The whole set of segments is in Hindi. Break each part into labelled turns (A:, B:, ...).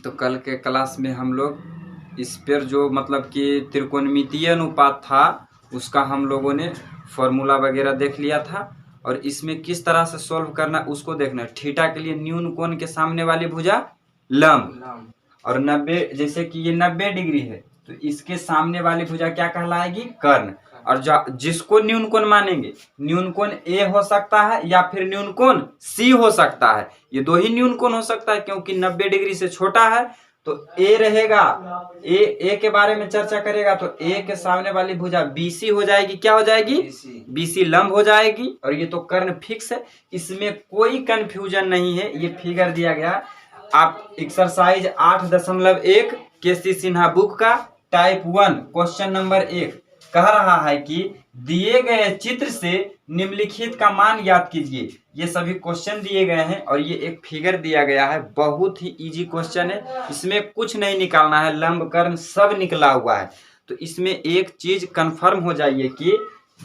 A: तो कल के क्लास में हम लोग इस पर जो मतलब कि त्रिकोणमितीय अनुपात था उसका हम लोगों ने फॉर्मूला वगैरह देख लिया था और इसमें किस तरह से सॉल्व करना उसको देखना है। थीटा के लिए न्यून कोण के सामने वाली भुजा लंब और 90 जैसे कि ये 90 डिग्री है तो इसके सामने वाली भुजा क्या कहलाएगी? कर्ण। और जिसको न्यून कोण मानेंगे, न्यून कोण ए हो सकता है या फिर न्यून कोण सी हो सकता है। ये दो ही न्यून कोण हो सकता है क्योंकि 90 डिग्री से छोटा है तो ए रहेगा। ए के बारे में चर्चा करेगा तो ए के सामने वाली भुजा बीसी हो जाएगी। क्या हो जाएगी? बीसी लंब हो जाएगी। और ये तो कर्ण फिक्स है, इसमें कोई कंफ्यूजन नहीं है। ये फिगर दिया गया, आप एक्सरसाइज 8.1 के.सी. सिन्हा बुक का टाइप 1 क्वेश्चन नंबर 1 कह रहा है कि दिए गए चित्र से निम्नलिखित का मान याद कीजिए। ये सभी क्वेश्चन दिए गए हैं और ये एक फिगर दिया गया है। बहुत ही इजी क्वेश्चन है, इसमें कुछ नहीं निकालना है, लंब कर्ण सब निकला हुआ है। तो इसमें एक चीज कंफर्म हो जाइए कि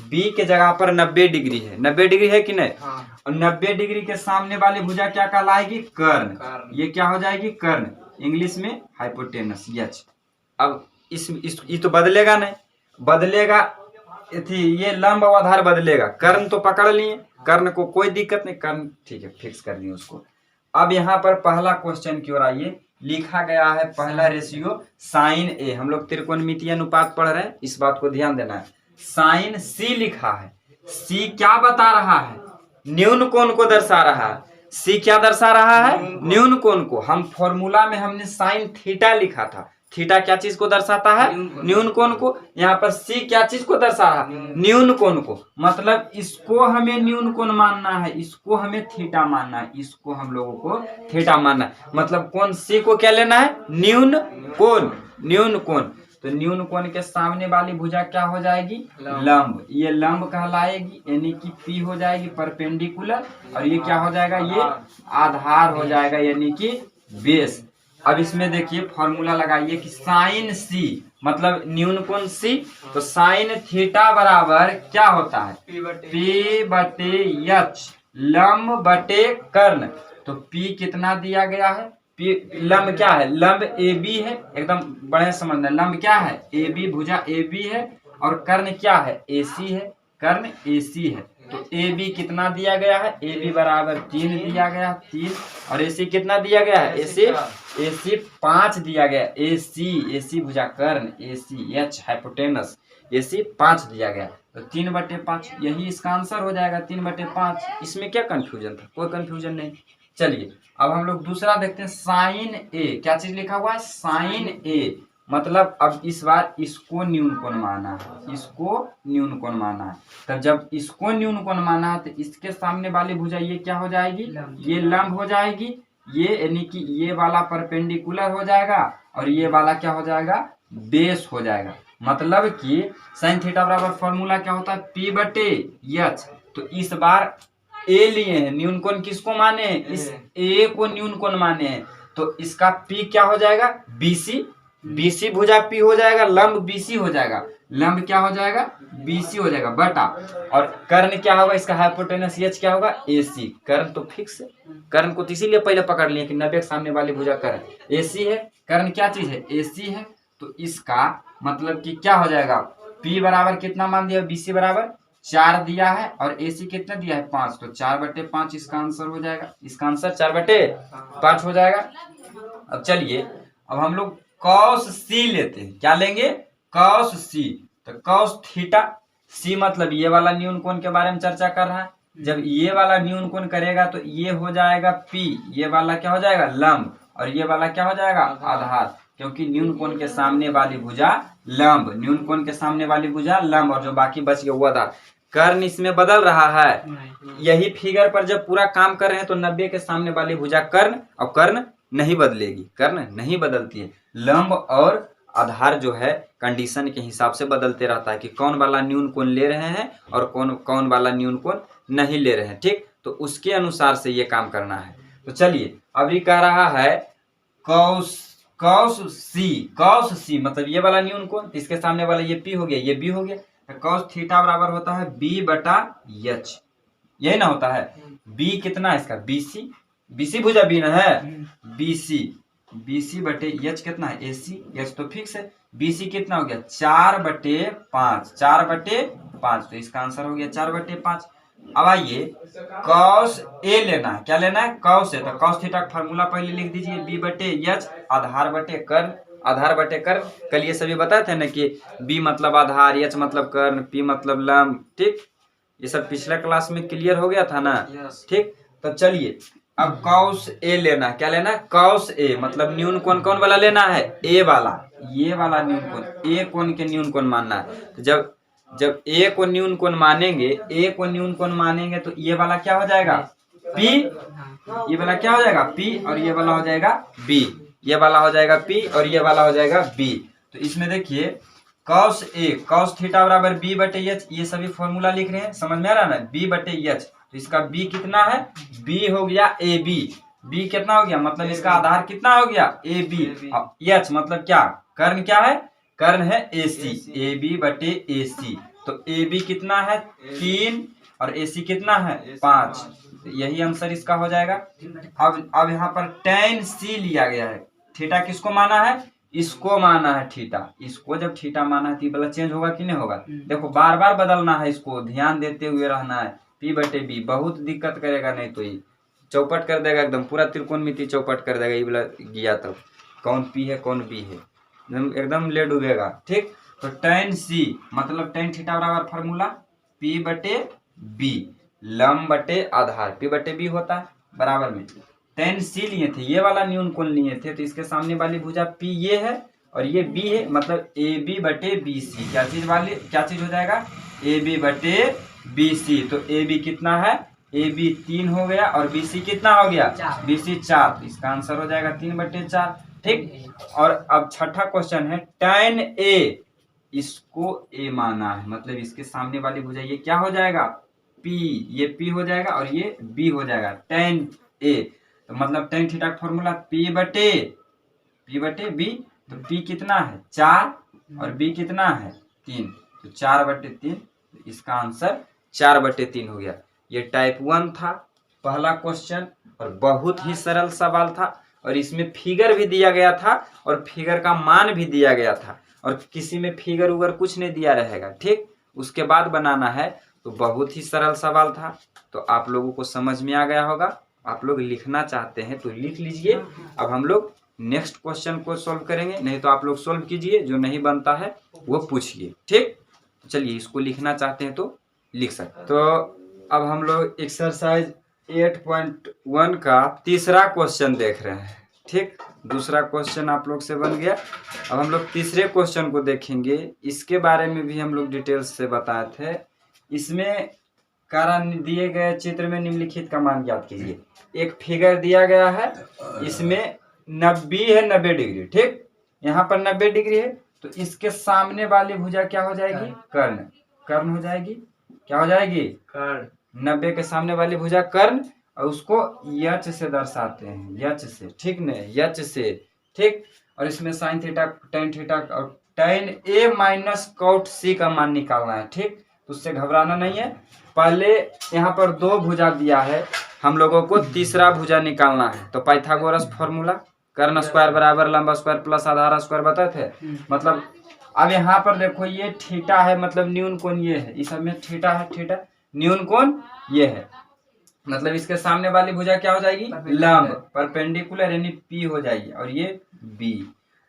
A: बी के जगह पर 90 डिग्री है। 90 डिग्री है कि नहीं? हाँ। और 90 डिग्री के सामने वाली भुजा क्या कहलाएगी? कर्ण। ये क्या हो जाएगी? कर्ण। इंग्लिश में हाइपोटेनस। यच। अब ये तो बदलेगा नहीं, बदलेगा थी ये लंब और आधार बदलेगा। कर्ण तो पकड़ लिए, कर्ण को कोई दिक्कत नहीं, कर्ण ठीक है, फिक्स कर दिए उसको। अब यहाँ पर पहला क्वेश्चन की ओर आइए। लिखा गया है पहला रेशियो साइन ए। हम लोग त्रिकोणमितीय अनुपात पढ़ रहे हैं, इस बात को ध्यान देना है। साइन सी लिखा है। सी क्या बता रहा है? न्यून कोण को दर्शा रहा है। सी क्या दर्शा रहा है? न्यून कोण को। हम फॉर्मूला में हमने साइन थीटा लिखा था। थीटा क्या चीज को दर्शाता है? न्यून कोण को। यहाँ पर सी क्या चीज को दर्शा रहा है? न्यून कोण को। मतलब इसको हमें न्यून कोण मानना है, इसको हमें थीटा मानना है, इसको हम लोगों को थीटा मानना है। मतलब कोण सी को क्या लेना है? न्यून कोण। न्यून कोण। तो न्यून कोण के सामने वाली भुजा क्या हो जाएगी? लंब। ये लंब कहलाएगी, यानी कि पी हो जाएगी परपेंडिकुलर। और ये क्या हो जाएगा? ये आधार हो जाएगा, यानी कि बेस। अब इसमें देखिए फॉर्मूला लगाइए कि साइन सी मतलब न्यून कोण सी, तो साइन थीटा बराबर क्या होता है? पी बटे एच लंब बटे कर्ण। तो पी कितना दिया गया है? पी लंब क्या है? लंब ए बी है। एकदम बड़े समझना, लंब क्या है? ए बी, भुजा ए बी है। और कर्ण क्या है? ए सी है। कर्ण ए सी है। तो ए बी कितना दिया गया है? ए बी बराबर 3 दिया गया, 3। और ए सी कितना दिया गया है? ए सी 5 दिया गया। ए सी भुजा कर्ण, ए सी एच हाइपोटेनस, ए सी 5 दिया गया। तो 3/5 यही इसका आंसर हो जाएगा, 3/5। इसमें क्या कंफ्यूजन था? कोई कंफ्यूजन नहीं। चलिए अब हम लोग दूसरा देखते हैं। साइन ए क्या चीज लिखा हुआ है? साइन ए मतलब अब इस बार इसको न्यून कोण माना है, इसको न्यून कोण माना है। तब जब इसको न्यून कोण माना है तो इसके सामने वाली भुजा ये क्या हो जाएगी? ये लंब हो जाएगी। ये यानी कि ये वाला परपेंडिकुलर हो जाएगा और ये वाला क्या हो जाएगा? बेस हो जाएगा। मतलब कि साइन थीटा बराबर फॉर्मूला क्या होता है? पी बटे एच। तो इस बार ए लिए हैं, न्यून कोण किसको माने हैं? इस ए को न्यून कोण माने हैं। तो इसका पी क्या हो जाएगा? बीसी। बीसी भुजा पी हो जाएगा, लंब बीसी हो जाएगा। लंब क्या हो जाएगा? बीसी हो जाएगा बटा। और कर्ण क्या होगा? इसका हाइपोटेनस एच क्या होगा? एसी। कर्ण तो फिक्स है, कर्ण को तो इसीलिए पहले पकड़ लिए कि 90 के सामने वाली भुजा कर्ण एसी है। कर्ण क्या चीज है? एसी है। तो इसका मतलब कि क्या हो जाएगा? पी बराबर कितना मान दिया? बीसी बराबर 4 दिया है और एसी कितना दिया है? 5। तो 4/5 इसका आंसर हो जाएगा। इसका आंसर 4/5 हो जाएगा। अब चलिए अब हम लोग कॉस सी लेते हैं। क्या लेंगे? कॉस सी। तो कॉस थीटा सी मतलब ये वाला न्यून कोण के बारे में चर्चा कर रहा है। जब ये वाला न्यून कोण करेगा तो ये हो जाएगा पी, ये वाला क्या हो जाएगा? लंब। और ये वाला क्या हो जाएगा? आधार। क्योंकि न्यून कोण के सामने वाली भुजा लंब, न्यून कोण के सामने वाली भुजा लंब और जो बाकी बच गया वो आधार। कर्ण इसमें बदल रहा है। यही फिगर पर जब पूरा काम कर रहे हैं तो 90 के सामने वाली भुजा कर्ण, और कर्ण नहीं बदलेगी, कर्ण नहीं बदलती है। लंब और आधार जो है कंडीशन के हिसाब से बदलते रहता है कि कौन वाला न्यून कोण ले रहे हैं और कौन वाला न्यून कोण नहीं ले रहे हैं। ठीक, तो उसके अनुसार से ये काम करना है। तो चलिए अभी कह रहा है कॉस सी मतलब ये वाला न्यून कोण, इसके सामने वाला ये पी हो गया, ये बी हो गया। तो कॉस थीटा बराबर होता है बी बटा एच। यही ना होता है? बी कितना है इसका? बीसी। बीसी भुजा बी ना है? बीसी। BC बटे एच कितना है AC, एच तो फिक्स है। BC कितना हो गया 4/5, 4/5, तो इसका आंसर हो गया 4/5। अब आइए कॉस ए लेना है, क्या लेना है कॉस ए, तो कॉस थीटा का फार्मूला पहले लिख दीजिए B बटे एच आधार बटे कर्ण, आधार बटे कर्ण। कल ये सभी बताए थे ना कि B मतलब आधार, एच मतलब कर्ण, P मतलब लंब, ठीक, ये सब पिछले क्लास में क्लियर हो गया था ना, ठीक। तो चलिए अब कॉस ए लेना, क्या लेना है कॉस ए, मतलब न्यून कोण कौन वाला लेना है ए वाला, ये वाला न्यून कोण, ए कोण के न्यून कोण मानना है। तो जब ए को न्यून कोण मानेंगे, ए को न्यून कोण मानेंगे तो ये वाला क्या हो जाएगा P, ये वाला क्या हो जाएगा P, और ये वाला हो जाएगा B, ये वाला हो जाएगा P और ये वाला हो जाएगा B। तो इसमें देखिए कॉस ए कॉस थीटा बराबर B बटे एच, ये सभी फॉर्मूला लिख रहे हैं, समझ में आ रहा है ना, B बटे एच, तो इसका B कितना है B हो गया AB, B कितना हो गया मतलब इसका आधार कितना हो गया AB, एच मतलब क्या कर्ण, क्या है कर्ण है AC, AB बटे AC, तो AB कितना है 3 और AC कितना है 5, तो यही आंसर इसका हो जाएगा। अब यहाँ पर tan C लिया गया है, थीटा किसको माना है इसको माना है थीटा, इसको जब थीटा माना है तो ये वाला चेंज होगा कि नहीं होगा, देखो बार बार बदलना है, इसको ध्यान देते हुए रहना है। P बटे B बहुत दिक्कत करेगा, नहीं तो ये चौपट कर देगा, एकदम पूरा त्रिकोणमिति चौपट कर देगा, ये वाला गया तब कौन P है कौन B है, एकदम ले डूबेगा, ठीक। तो tan C मतलब tan थीटा बराबर फार्मूला P बटे B, लंब बटे आधार, P बटे B होता है बराबर में tan C लिए थे, ये वाला न्यून कोण लिए थे, तो इसके सामने वाली भुजा P ये है और ये B है, मतलब AB बटे BC, क्या चीज हो जाएगा AB बटे BC, तो AB कितना है AB 3 हो गया और BC कितना हो गया BC 4, तो इसका आंसर हो जाएगा 3/4, ठीक। और अब छठा क्वेश्चन है tan A, इसको A माना है, मतलब इसके सामने वाली भुजा ये क्या हो जाएगा P, ये P हो जाएगा और ये B हो जाएगा tan A, तो मतलब tan थीटा का फॉर्मूला P बटे B, तो P कितना है 4 और B कितना है 3, तो 4/3, तो इसका आंसर 4/3 हो गया। ये टाइप 1 था पहला क्वेश्चन और बहुत ही सरल सवाल था, और इसमें फिगर भी दिया गया था और फिगर का मान भी दिया गया था, और किसी में फिगर उगर कुछ नहीं दिया रहेगा, ठीक, उसके बाद बनाना है। तो बहुत ही सरल सवाल था, तो आप लोगों को समझ में आ गया होगा। आप लोग लिखना चाहते हैं तो लिख लीजिए। अब हम लोग नेक्स्ट क्वेश्चन को सॉल्व करेंगे, नहीं तो आप लोग सॉल्व कीजिए, जो नहीं बनता है वो पूछिए, ठीक। तो चलिए इसको लिखना चाहते हैं तो लिख सकते। तो अब हम लोग एक्सरसाइज 8.1 का तीसरा क्वेश्चन देख रहे हैं, ठीक। दूसरा क्वेश्चन आप लोग से बन गया। अब हम लोग तीसरे क्वेश्चन को देखेंगे, इसके बारे में भी हम लोग डिटेल्स से बताए थे। इसमें कारण दिए गए चित्र में निम्नलिखित का मान ज्ञात कीजिए। एक फिगर दिया गया है, इसमें 90 है 90 डिग्री, ठीक, यहाँ पर 90 डिग्री है, तो इसके सामने वाली भुजा क्या हो जाएगी कर्ण हो जाएगी, क्या हो जाएगी कर्ण, 90 के सामने वाली भुजा कर्ण, और उसको यच से दर्शाते हैं, यच से, ठीक न, यच से, ठीक। और इसमें साइन थीटा tan थीटा और tan A minus cot C का मान निकालना है, ठीक। तो उससे घबराना नहीं है। पहले यहाँ पर 2 भुजा दिया है, हम लोगों को तीसरा भुजा निकालना है। तो पाइथागोरस फॉर्मूला कर्ण स्क्वायर बराबर लंब स्क्वायर प्लस आधार स्क्वायर बताए थे। मतलब अब यहाँ पर देखो ये थीटा है, मतलब न्यून कोण ये है, इस सब में थीटा है, थीटा न्यून कोण ये है, मतलब इसके सामने वाली भुजा क्या हो जाएगी लंब, परपेंडिकुलर यानी P हो जाएगी, और ये B।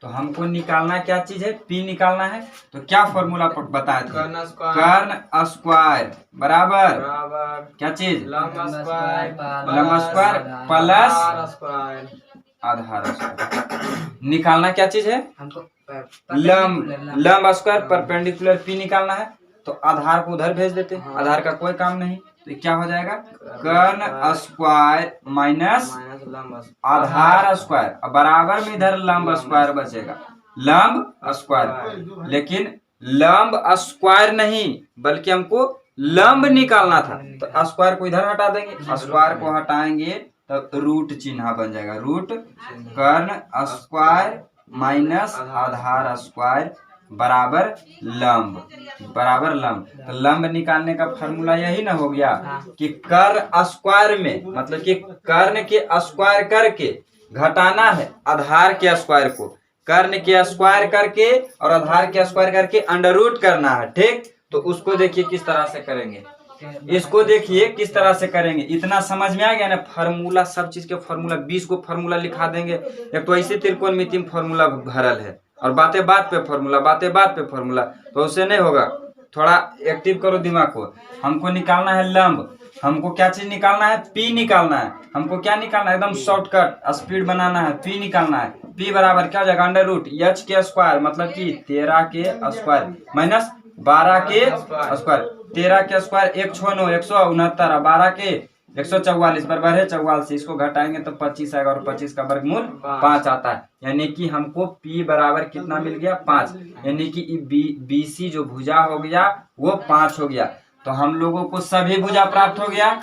A: तो हमको निकालना क्या चीज है P निकालना है। तो क्या फॉर्मूला बताया था कर्ण स्क्वायर बराबर क्या चीज लंब स्क्वायर प्लस आधार स्क्वायर। निकालना क्या चीज है लंब स्क्वायर परपेंडिकुलर P निकालना है। तो आधार को उधर भेज देते हैं, आधार का कोई काम नहीं, तो क्या हो जाएगा कर्ण स्क्वायर माइनस आधार स्क्वायर, बराबर में इधर लंब स्क्वायर बचेगा, लंब स्क्वायर। लेकिन लंब स्क्वायर नहीं बल्कि हमको लंब निकालना था, तो स्क्वायर को इधर हटा देंगे, स्क्वायर को हटाएंगे तब रूट चिन्ह बन जाएगा, रूट कर्ण स्क्वायर माइनस आधार स्क्वायर बराबर लंब, तो लंब निकालने का फॉर्मूला यही ना हो गया कि कर्ण स्क्वायर में, मतलब कि कर्ण के स्क्वायर करके घटाना है आधार के स्क्वायर को, कर्ण के स्क्वायर करके और आधार के स्क्वायर करके अंडर रूट करना है। ठीक, तो उसको देखिए किस तरह से करेंगे, इसको देखिए किस तरह से करेंगे। इतना समझ में आ गया ना, फार्मूला, सब चीज के फार्मूला, 20 को फार्मूला लिखा देंगे। एक तो ऐसे त्रिकोणमिति में फार्मूला भरल है और बातें बात पे फार्मूला, बातें बात पे फार्मूला, तो उससे नहीं होगा। थोड़ा एक्टिव करो दिमाग को। हमको निकालना है लंब, हमको क्या चीज निकालना है, पी निकालना है। हमको क्या निकालना है, एकदम शॉर्टकट स्पीड बनाना है, पी निकालना है। पी बराबर क्या हो जाएगा, अंडर रूट एच के स्क्वायर, मतलब कि 13 के स्क्वायर माइनस 12 के स्क्वायर। 13 के स्क्वायर 1 6 9 169, 12 के 144 बराबर है 44। इसको घटाएंगे तो 25 आएगा और 25 का वर्गमूल 5 आता है। यानी कि हमको P बराबर कितना मिल गया, 5। यानी कि BC जो भुजा हो गया वो 5 हो गया। तो हम लोगों को सभी भुजा प्राप्त हो गया,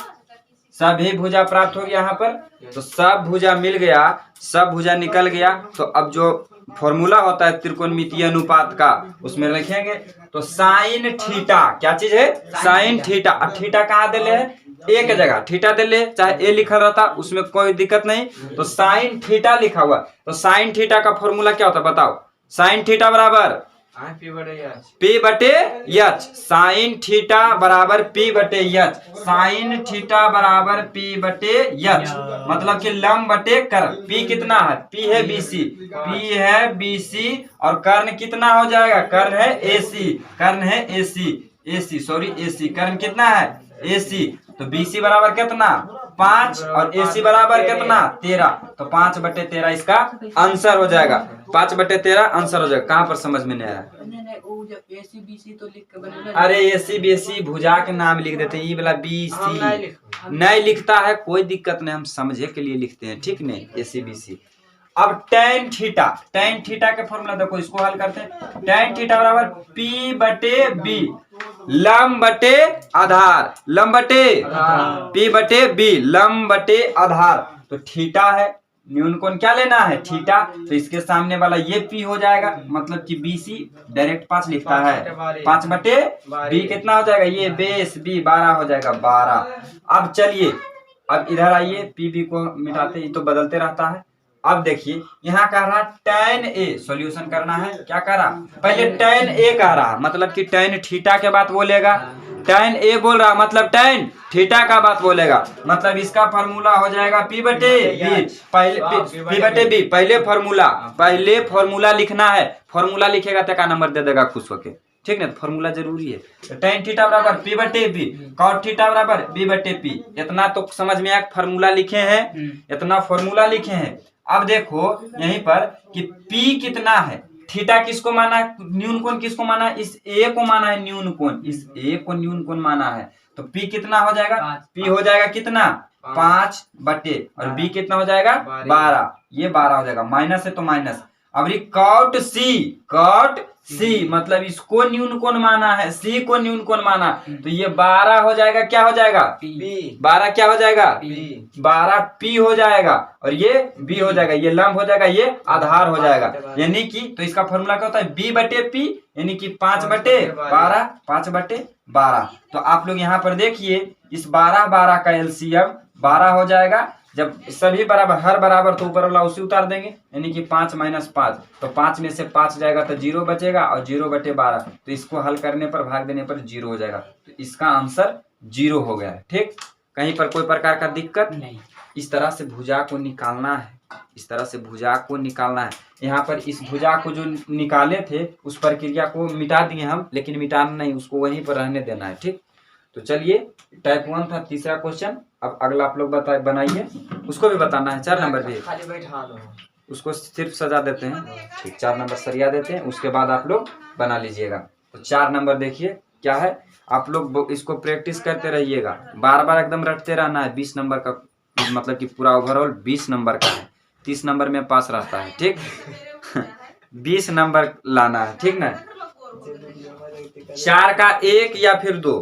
A: सभी भुजा प्राप्त हो गया यहाँ पर। तो सब भुजा मिल गया, सब भुजा निकल गया। तो अब जो फॉर्मूला होता है त्रिकोणमितीय अनुपात का, उसमें लिखेंगे तो साइन थीटा, क्या चीज है, साइन थीटा। अब थीटा कहाँ दे ले है, एक जगह थीटा दे ले, चाहे ए लिखा रहता उसमें कोई दिक्कत नहीं, तो साइन थीटा लिखा हुआ। तो साइन थीटा का फॉर्मूला क्या होता है बताओ, साइन थीटा बराबर P बटे एच, साइन थीटा बराबर P बटे एच, साइन थीटा बराबर P बटे एच, मतलब कि लंब बटे कर्ण। P कितना है, P है BC, P है BC और कर्ण कितना हो जाएगा, कर्ण है AC, कर्ण है AC सॉरी AC, कर्ण कितना है AC। तो BC बराबर कितना 5 और AC बराबर कितना 13, तो 5 बटे 13 इसका आंसर हो जाएगा। 5 बटे 13 आंसर हो जाएगा। कहाँ पर समझ में नहीं आया, अरे AC BC भुजा के नाम लिख देते हैं, ये वाला BC नहीं लिखता है, कोई दिक्कत नहीं, हम समझे के लिए लिखते हैं, ठीक नहीं, AC BC। अब tan थीटा, tan थीटा के फॉर्मूला देखो, इसको हल करते हैं। tan थीटा बराबर P बटे B, लंब बटे आधार, लंब बटे P बटे B, लंब बटे आधार। तो थीटा है, न्यून कोण क्या लेना है, थीटा, तो इसके सामने वाला ये P हो जाएगा, मतलब कि BC डायरेक्ट 5 लिखता है, 5 बटे B कितना हो जाएगा, ये बेस B 12 हो जाएगा, 12। अब चलिए, अब इधर आइए, PB को मिटाते, ये तो बदलते रहता है। अब देखिए यहाँ कह रहा tan A, सॉल्यूशन करना है, क्या कह रहा, पहले tan A कह रहा, मतलब कि tan थीटा के बात बोलेगा, tan A बोल रहा मतलब tan थीटा का बात बोलेगा, मतलब इसका फॉर्मूला हो जाएगा P बटे B, पहले P बटे B, पहले फॉर्मूला लिखना है। फॉर्मूला लिखेगा तो का नंबर दे देगा खुश होके, ठीक ना, फॉर्मूला जरूरी है। तो tan थीटा बराबर P बटे B, cot थीटा बराबर B बटे P, इतना तो समझ में आया, फॉर्मूला लिखे हैं, इतना फॉर्मूला लिखे हैं। अब देखो यहीं पर कि P कितना है, थीटा किसको माना है, न्यून कोण किसको माना है, इस A को माना है न्यून कोण, इस A को न्यून कोण माना है। तो P कितना हो जाएगा, P हो जाएगा कितना 5 बटे, और B कितना हो जाएगा 12, ये 12 हो जाएगा, माइनस है तो माइनस। अब कॉट C मतलब इसको न्यून कोण माना है, C को न्यून कोण माना, तो ये 12 हो जाएगा, क्या हो जाएगा 12, क्या हो जाएगा 12 P हो जाएगा, और ये B हो जाएगा, ये लंब हो जाएगा, ये आधार हो जाएगा। यानी कि तो इसका फॉर्मूला क्या होता है, B बटे P, यानी कि 5 बटे 12, 5 बटे 12। तो आप लोग यहाँ पर देखिए, इस 12 का एलसीएम 12 हो जाएगा। जब सभी बराबर, हर बराबर तो ऊपर वाला उसी उतार देंगे, यानी कि 5 माइनस 5, तो 5 में से 5 जाएगा तो 0 बचेगा, और 0 बटे 12, तो इसको हल करने पर, भाग देने पर 0 हो जाएगा। तो इसका आंसर 0 हो गया है। ठीक, कहीं पर कोई प्रकार का दिक्कत नहीं। इस तरह से भुजा को निकालना है, इस तरह से भुजा को निकालना है। यहाँ पर इस भुजा को जो निकाले थे उस प्रक्रिया को मिटा दिए हम, लेकिन मिटाना नहीं, उसको वहीं पर रहने देना है। ठीक, तो चलिए, टाइप 1 था, तीसरा क्वेश्चन। अब अगला आप लोग बनाइए, उसको भी बताना है, 4 नंबर भी, उसको सिर्फ सजा देते हैं। ठीक, 4 नंबर सरिया देते हैं, उसके बाद आप लोग बना लीजिएगा। तो 4 नंबर देखिए क्या है, आप लोग इसको प्रैक्टिस करते रहिएगा, बार बार एकदम रटते रहना है। 20 नंबर का मतलब कि पूरा ओवरऑल 20 नंबर का है, 30 नंबर में पास रहता है। ठीक 20 नंबर लाना है, ठीक ना। 4 का 1 या फिर 2,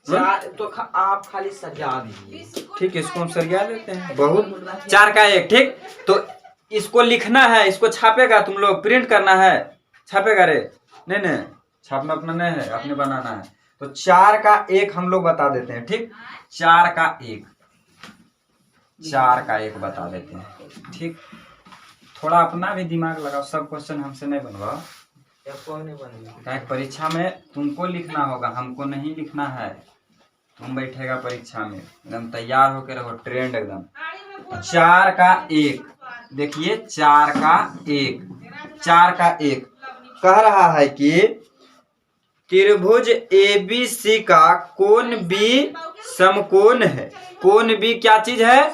B: तो आप खाली सजा दीजिए।
A: ठीक है, इसको हम सरिया लेते हैं, बहुत। 4 का 1, ठीक, तो इसको लिखना है, इसको छापेगा, तुम लोग प्रिंट करना है, छापेगा रे, नहीं छापना अपना नहीं है, अपने बनाना है। तो 4 का 1 हम लोग बता देते हैं। ठीक, 4 का 1 4 का 1 बता देते हैं। ठीक, थोड़ा अपना भी दिमाग लगाओ, सब क्वेश्चन हमसे नहीं बनवाओ। परीक्षा में तुमको लिखना होगा, हमको नहीं लिखना है। तुम बैठेगा परीक्षा में एकदम तैयार होकर रहो, ट्रेंड एकदम। 4 का 1, देखिए 4 का 1, 4 का 1 कह रहा है कि त्रिभुज ABC का कोण B समकोण है। कोण B क्या चीज है?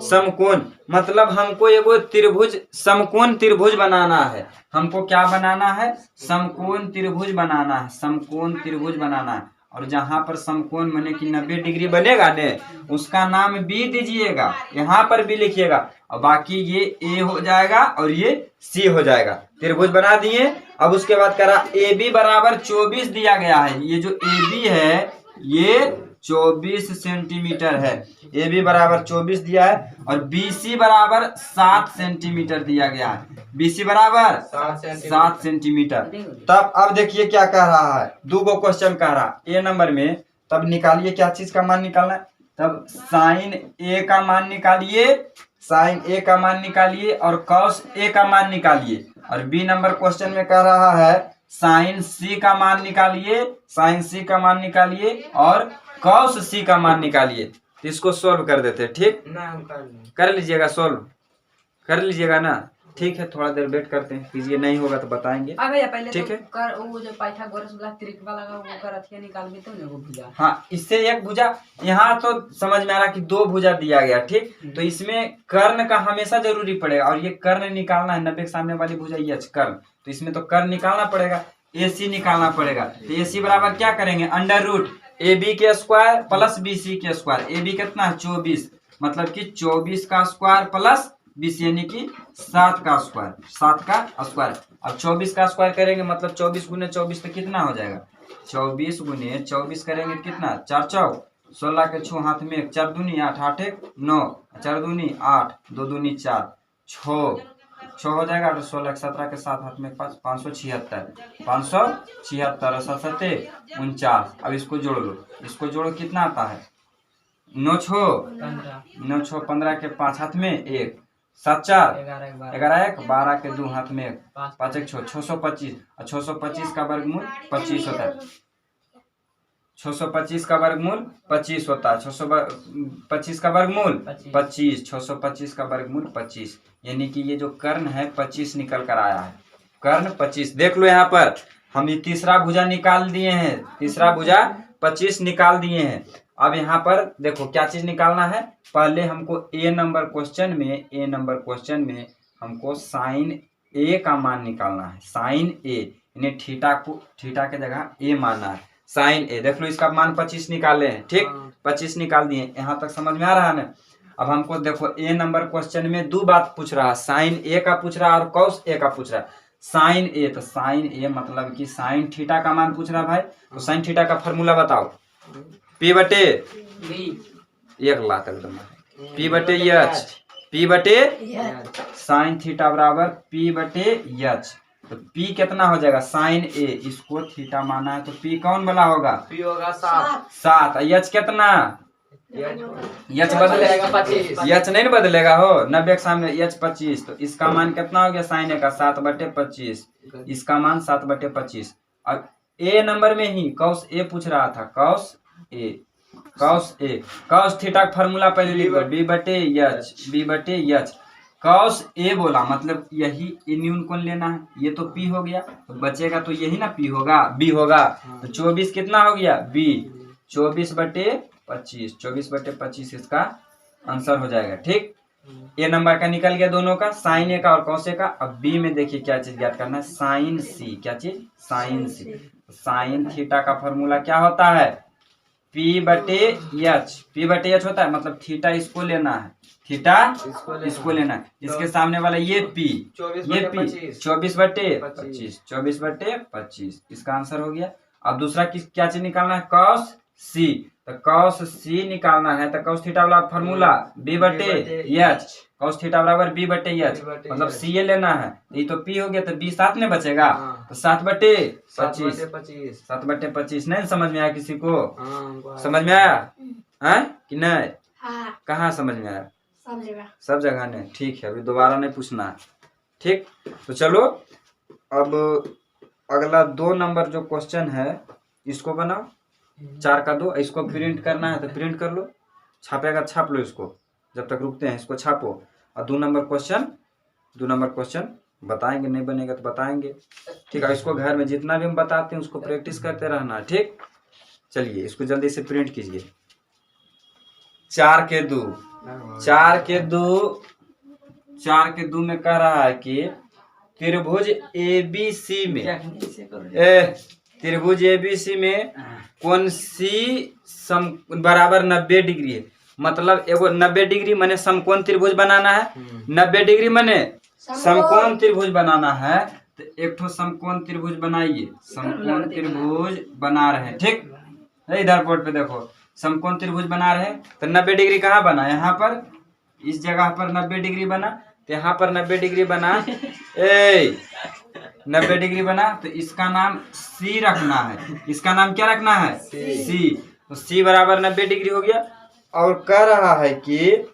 A: समकोण। मतलब हमको एगो त्रिभुज, समकोण त्रिभुज बनाना है। हमको क्या बनाना है? समकोण त्रिभुज बनाना है। समकोण त्रिभुज बनाना है। और जहां पर समकोण बने कि 90 डिग्री बनेगा ने, उसका नाम B दीजिएगा, यहाँ पर B लिखिएगा, और बाकी ये A हो जाएगा और ये C हो जाएगा। त्रिभुज बना दिए। अब उसके बाद करा AB बराबर 24 दिया गया है। ये जो AB है ये 24 सेंटीमीटर है। AB बराबर 24 दिया है और BC बराबर 7 सेंटीमीटर दिया गया है। BC बराबर 7 सेंटीमीटर। तब अब देखिए क्या कह रहा है, 2 गो क्वेश्चन कह रहा है A नंबर में। तब निकालिए क्या चीज का मान निकालना है। तब साइन A का मान निकालिए, साइन A का मान निकालिए और कॉस A का मान निकालिए। और B नंबर क्वेश्चन में कह रहा है साइन C का मान निकालिए, साइन C का मान निकालिए और कॉस C का मान निकालिए। तो इसको सोल्व कर देते हैं। ठीक, कर लीजिएगा, सोल्व कर लीजिएगा ना। ठीक है, थोड़ा देर वेट करते हैं, कीजिए, नहीं होगा तो बताएंगे।
C: पहले
A: ठीक
C: तो
A: है,
C: कर वो जो पाइथागोरस वाला त्रिज्या लगा वो कर अथिया निकाल भी तो ना वो भुजा।
A: हाँ, इससे एक भुजा। यहाँ तो समझ में आ रहा कि 2 भुजा दिया गया। ठीक, तो इसमें कर्ण का हमेशा जरूरी पड़ेगा और ये कर्ण निकालना है। 90 के सामने वाली भुजा ये कर्ण, तो इसमें तो कर्ण निकालना पड़ेगा, AC निकालना पड़ेगा। तो AC बराबर क्या करेंगे, अंडर रूट AB के स्क्वायर प्लस BC के स्क्वायर। AB कितना है 24, मतलब कि 24 का स्क्वायर प्लस BC यानी कि 7 का स्क्वायर, 7 का स्क्वायर। अब 24 का स्क्वायर करेंगे मतलब 24 गुने 24 तो कितना हो जाएगा, 24 गुने 24 करेंगे कितना, 4 चौक 16 के 6 हाथ में 1, 4 दूनी 8, 8 1 9, 4 दूनी 8, 2 दूनी 4, 6 हो जाएगा। और 16 17 के 7 हाथ में 5, 576, 576 और 7 7 49। अब इसको जोड़ लो, इसको जोड़ो कितना आता है, 9 6 15 के 5 हाथ में 1, 7 4 11 1 12 के 2 हाथ में 1, 5 1 6 625। और 625 का वर्गमूल 25 होता है। 625 का वर्गमूल 25 होता है। 625 का वर्गमूल 25, 625 का वर्गमूल 25, यानी कि ये जो कर्ण है 25 निकल कर आया है। कर्ण 25 देख लो, यहाँ पर हम ये तीसरा भुजा निकाल दिए हैं, तीसरा भुजा 25 निकाल दिए हैं। अब यहाँ पर देखो क्या चीज निकालना है। पहले हमको A नंबर क्वेश्चन में हमको साइन A का मान निकालना है। साइन A यानी थीटा को, थीटा के जगह A मानना है। साइन A देख लो, इसका मान 25 निकाले हैं। ठीक, 25 निकाल दिए। यहाँ तक समझ में आ रहा है ना। अब हमको देखो A नंबर क्वेश्चन में 2 बात पूछ रहा है, साइन A का पूछ रहा है और कॉस A का पूछ रहा है। साइन A, तो साइन A मतलब कि साइन थीटा का मान पूछ रहा है भाई। तो साइन थीटा का फॉर्मूला बताओ, P बटे 1 लाख एकदम, P बटे H, P बटे साइन थीटा बराबर P बटे H। तो P कितना हो जाएगा, साइन A, इसको थीटा माना है तो P कौन वाला होगा,
B: P होगा
A: 7। H कितना, H बदलेगा 25, H नहीं बदलेगा हो, 90 के सामने H 25। तो इसका मान कितना हो गया साइन A का 7 बटे 25, इसका मान 7 बटे 25। अब A नंबर में ही कॉस A पूछ रहा था, कॉस A, कॉस थीटा का फॉर्मूला पहले लिख लो, B बटे H, कॉस A बोला मतलब यही न्यून कौन लेना है, ये तो P हो गया, तो बचेगा तो यही ना P होगा, B होगा। तो 24 कितना हो गया B, 24 बटे 25, 24 बटे 25 इसका आंसर हो जाएगा। ठीक, A नंबर का निकल गया दोनों का, साइन A का और कॉस A का। अब B में देखिए क्या चीज ज्ञात करना है, साइन C, क्या चीज, साइन C। साइन थीटा का फॉर्मूला क्या होता है, P बटे H होता है, मतलब थीटा इसको लेना है, थीटा इसको लेना है। इसके सामने वाला ये P, ये P 24 बटे 25, 24 बटे 25 इसका आंसर हो गया। अब दूसरा क्या चीज निकालना है, कॉस C। तो कॉस C निकालना है तो कॉस थीटा वाला फॉर्मूला B बटे H, कॉस थीटा बराबर B बटे H, मतलब C ये लेना है। ये तो P हो गया तो B 7 में बचेगा, तो 7 बटे 25, 7 बटे 25। नहीं समझ में आया किसी को, समझ में आया है कि नहीं, कहाँ समझ में आया,
D: सब जगह।
A: सब जगह ने, ठीक है, अभी दोबारा नहीं पूछना है। ठीक, तो चलो अब अगला 2 नंबर जो क्वेश्चन है इसको बनाओ। 4 का 2, इसको प्रिंट करना है तो प्रिंट कर लो, छापेगा छाप लो, इसको जब तक रुकते हैं इसको छापो। और 2 नंबर क्वेश्चन बताएंगे, नहीं बनेगा तो बताएंगे। ठीक है, इसको घर में जितना भी हम बताते हैं उसको प्रैक्टिस करते रहना। ठीक, चलिए इसको जल्दी से प्रिंट कीजिए। 4 के 2 में कह रहा है कि त्रिभुज ABC में कौन सी बराबर 90 डिग्री है। मतलब एगो 90 डिग्री माने समकोण त्रिभुज बनाना है। 90 डिग्री माने समकोण त्रिभुज बनाना है। तो एक ठो समकोण त्रिभुज बनाइए, समकोण त्रिभुज बना रहे हैं। ठीक, इधर बोर्ड पे देखो, समकोण त्रिभुज बना रहे हैं। तो 90 डिग्री कहाँ बना, यहाँ पर इस जगह पर 90 डिग्री बना, तो यहाँ पर 90 डिग्री बना। 90 डिग्री बना, तो इसका नाम C रखना है। इसका नाम क्या रखना है, C। तो C बराबर 90 डिग्री हो गया। और कह रहा है कि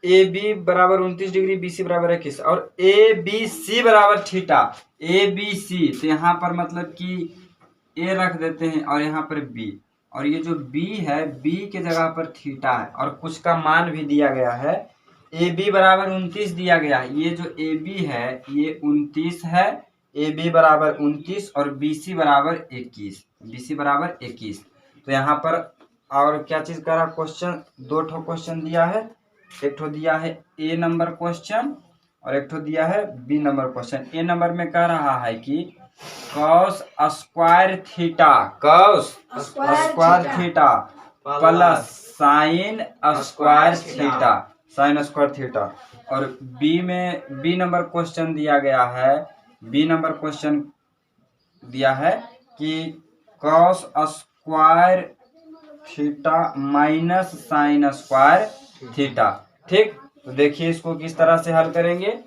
A: AB बराबर 29 डिग्री, BC बराबर 21 और ABC बराबर थीटा। ABC तो यहाँ पर मतलब कि A रख देते हैं और यहाँ पर B, और ये जो B है B के जगह पर थीटा है और कुछ का मान भी दिया गया है। AB बराबर 29 दिया गया है। ये जो AB है ये 29 है, AB बराबर 29 और BC बराबर 21। तो यहाँ पर और क्या चीज का रहा क्वेश्चन, 2 ठो क्वेश्चन दिया है। एक ठो दिया है A नंबर क्वेश्चन और एक ठो दिया है B number question. A number में कह रहा है कि cos square theta plus sine square theta. और B नंबर क्वेश्चन दिया गया है। B नंबर क्वेश्चन दिया है कि cos square theta minus sine square theta. ठीक, तो देखिए इसको किस तरह से हल करेंगे।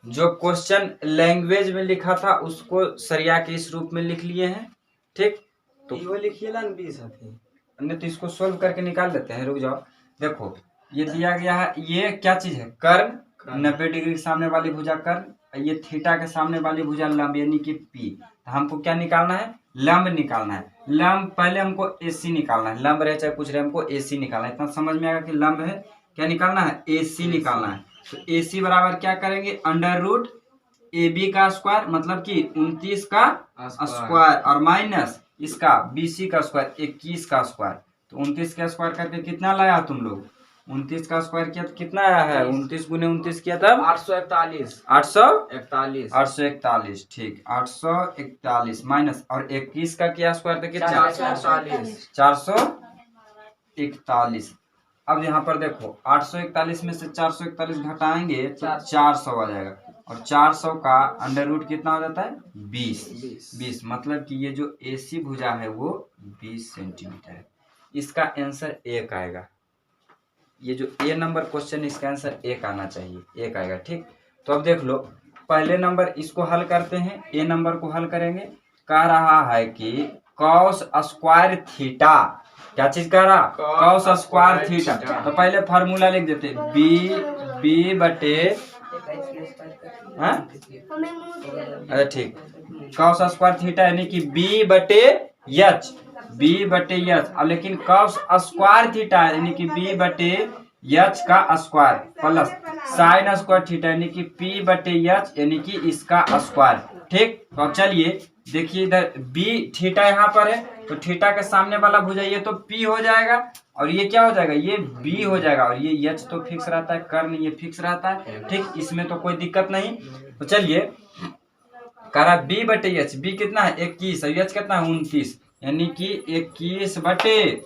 A: जो क्वेश्चन लैंग्वेज में लिखा था उसको सरिया के इस रूप में लिख लिए हैं। ठीक, तो
B: लिखिए ना 20
A: नहीं तो इसको सोल्व करके निकाल देते हैं। रुक जाओ, देखो ये दिया गया है, ये क्या चीज है, कर्ण। 90 डिग्री के सामने वाली भुजा कर्ण, ये थीटा के सामने वाली भुजा लंब यानी कि P। तो हमको क्या निकालना है, लंब निकालना है। लंब पहले हमको AC निकालना है, लंब रहे चाहे कुछ रहे हमको AC निकालना है। इतना समझ में आएगा कि लंब है, क्या निकालना है, AC निकालना है। तो AC बराबर क्या करेंगे, अंडर रूट AB का स्क्वायर मतलब कि 29 का स्क्वायर और माइनस इसका BC का स्क्वायर 21 का स्क्वायर। तो 29 का स्क्वायर करके कितना लाया तुम लोग, 29 का स्क्वायर किया तो कितना आया है, 29 गुने 29 किया तब 841। ठीक, 841 माइनस और 21 का क्या स्क्वायर था कितना, 441। अब यहाँ पर देखो 841 में से 441 घटाएंगे तो 400 आ जाएगा और 400 का अंडर रूट कितना हो जाता है 20। मतलब कि ये जो AC भुजा है वो 20 सेंटीमीटर है। इसका आंसर 1 आएगा। ये जो A नंबर क्वेश्चन इसका आंसर 1 आना चाहिए, 1 आएगा। ठीक, तो अब देख लो पहले नंबर इसको हल करते हैं। A नंबर को हल करेंगे। कह रहा है कि cos स्क्वायर थीटा, क्या चीज कह रहा, cos स्क्वायर थीटा। तो पहले फार्मूला लिख देते B बटे, अरे ठीक, cos स्क्वायर थीटा यानी कि B बटे H। अब लेकिन cos स्क्वायर थीटा यानी कि B बटे H का square plus sine square theta यानी कि P बटे H यानी कि इसका स्क्वायर। ठीक, तो अब चलिए देखिए इधर B थीटा यहाँ पर है तो थीटा के सामने वाला भुजा ये तो P हो जाएगा और ये क्या हो जाएगा, ये B हो जाएगा और ये H तो फिक्स रहता है, कर्ण ये फिक्स रहता है। ठीक, इसमें तो कोई दिक्कत नहीं। तो चलिए कह रहा B बटे H, B कितना है 21 और H कितना है 29 यानी कि 21 बटे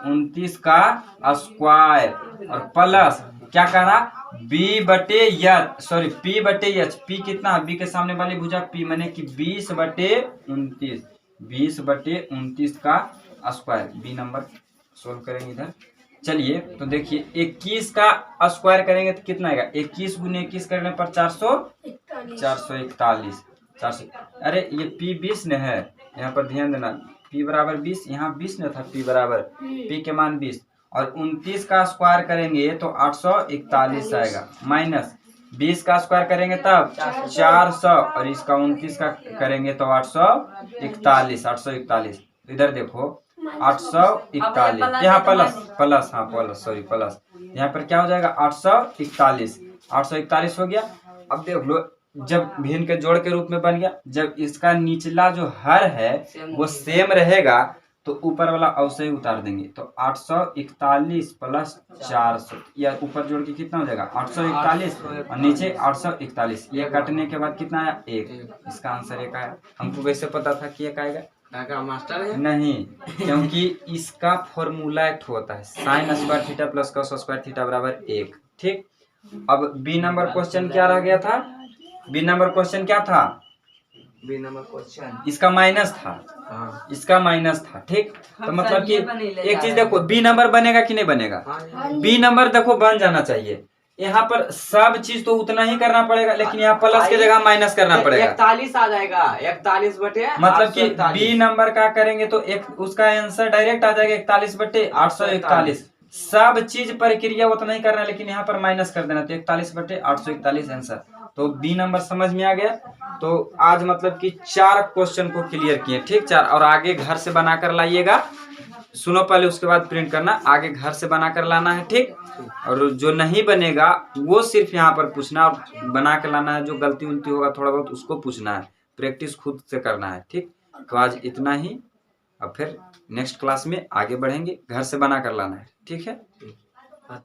A: 29 का स्क्वायर और प्लस क्या कह रहा P बटे H। P कितना है, B के सामने वाली भुजा P माने कि 20 बटे 29 का स्क्वायर। B नंबर सोल्व करेंगे इधर। चलिए तो देखिए 21 का स्क्वायर करेंगे तो कितना आएगा, 21 गुने 21 करने पर 441। अरे ये P 20 ने है, यहाँ पर ध्यान देना, P बराबर 20, यहाँ 20 न था, P बराबर P के मान 20 और 29 का स्क्वायर करेंगे तो 841 आएगा, माइनस 20 का स्क्वायर करेंगे तब 400 और इसका 29 का करेंगे तो 841। इधर देखो 841, यहाँ प्लस हाँ प्लस, सॉरी प्लस, यहाँ पर क्या हो जाएगा 841 हो गया। अब देख लो जब भिन्न के जोड़ के रूप में बन गया, जब इसका निचला जो हर है वो सेम रहेगा तो ऊपर वाला अवश्य उतार देंगे, तो 841 प्लस 400, या ऊपर जोड़ के कितना हो जाएगा 841 और नीचे 841, ये काटने के बाद कितना आया 1, इसका आंसर 1 आया। हमको वैसे पता था कि 1 आएगा,
B: मास्टर है
A: नहीं, क्योंकि इसका फॉर्मूला एक होता है sine square theta plus cos square theta बराबर 1। ठीक, अब बी नंबर क्वेश्चन क्या रह गया था, बी नंबर क्वेश्चन क्या था,
B: बी नंबर क्वेश्चन
A: इसका माइनस था,
B: हाँ
A: इसका माइनस था। ठीक, तो
C: हम
A: मतलब
C: सर
A: कि
C: ये बने ले
A: एक
C: जा
A: चीज
C: रहे
A: देखो बी नंबर बनेगा कि नहीं बनेगा,
B: हाँ
A: बी नंबर देखो बन जाना चाहिए। यहाँ पर सब चीज तो उतना ही करना पड़ेगा, लेकिन यहाँ प्लस के जगह माइनस करना पड़ेगा,
B: 41 आ जाएगा, 41 बटे
A: मतलब कि
B: 841।
A: बी नंबर का करेंगे तो एक उसका आंसर डायरेक्ट आ जाएगा 41 बटे 841। सब चीज प्रक्रिया उतना ही करना है, लेकिन यहाँ पर माइनस कर देना, तो 41 बटे 841 आंसर। तो बी नंबर समझ में आ गया। तो आज मतलब कि 4 क्वेश्चन को क्लियर किए, ठीक 4, और आगे घर से बना कर लाइएगा, सुनो पहले उसके बाद प्रिंट करना, आगे घर से बना कर लाना है। ठीक, और जो नहीं बनेगा वो सिर्फ यहाँ पर पूछना और बना कर लाना है, जो गलती उलती होगा थोड़ा बहुत उसको पूछना है, प्रैक्टिस खुद से करना है। ठीक, तो आज इतना ही, अब फिर नेक्स्ट क्लास में आगे बढ़ेंगे, घर से बना कर लाना है। ठीक है।